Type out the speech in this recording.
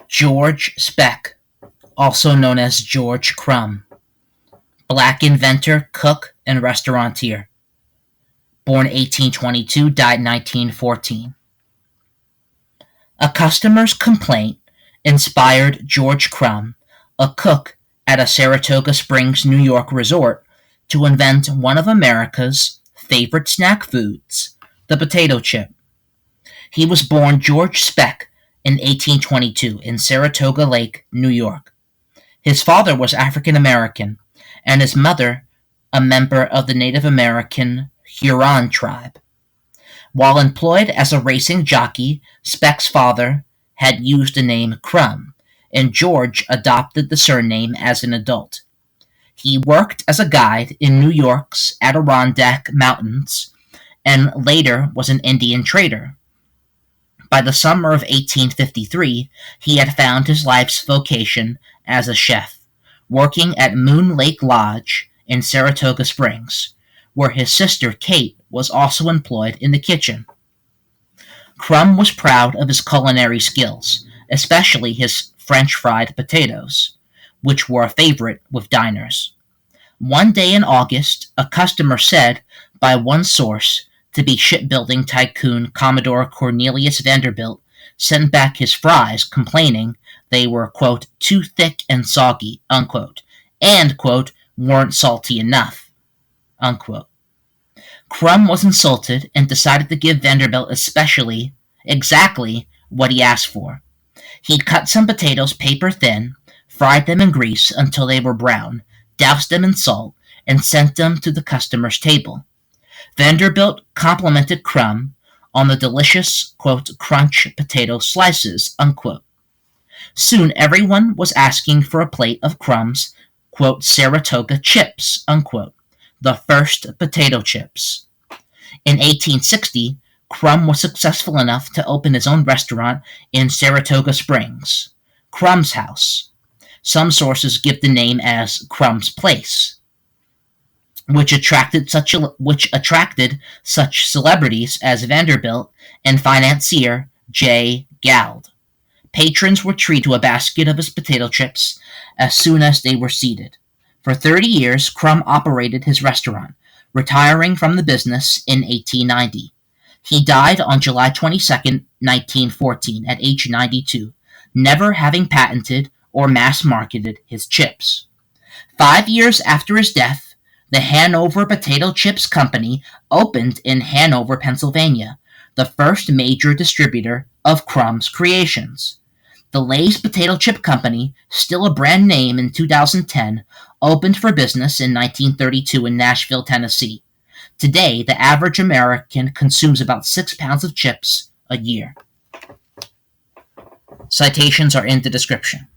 George Speck, also known as George Crum, black inventor, cook, and restaurateur. Born 1822, died 1914. A customer's complaint inspired George Crum, a cook at a Saratoga Springs, New York resort, to invent one of America's favorite snack foods, the potato chip. He was born George Speck in 1822 in Saratoga Lake, New York. His father was African American, and his mother a member of the Native American Huron tribe. While employed as a racing jockey, Speck's father had used the name Crum, and George adopted the surname as an adult. He worked as a guide in New York's Adirondack Mountains and later was an Indian trader. By the summer of 1853, he had found his life's vocation as a chef, working at Moon Lake Lodge in Saratoga Springs, where his sister Kate was also employed in the kitchen. Crum was proud of his culinary skills, especially his French fried potatoes, which were a favorite with diners. One day in August, a customer said, by one source, to be shipbuilding tycoon Commodore Cornelius Vanderbilt, sent back his fries complaining they were, quote, too thick and soggy, unquote, and, quote, weren't salty enough, unquote. Crum was insulted and decided to give Vanderbilt exactly what he asked for. He cut some potatoes paper thin, fried them in grease until they were brown, doused them in salt, and sent them to the customer's table. Vanderbilt complimented Crum on the delicious, quote, crunch potato slices, unquote. Soon everyone was asking for a plate of Crum's, quote, Saratoga chips, unquote, the first potato chips. In 1860, Crum was successful enough to open his own restaurant in Saratoga Springs, Crum's House. Some sources give the name as Crum's Place, which attracted such celebrities as Vanderbilt and financier J. Gould. Patrons were treated to a basket of his potato chips as soon as they were seated. For 30 years, Crum operated his restaurant, retiring from the business in 1890. He died on July 22, 1914, at age 92, never having patented or mass-marketed his chips. 5 years after his death, the Hanover Potato Chips Company opened in Hanover, Pennsylvania, the first major distributor of Crum's creations. The Lay's Potato Chip Company, still a brand name in 2010, opened for business in 1932 in Nashville, Tennessee. Today, the average American consumes about 6 pounds of chips a year. Citations are in the description.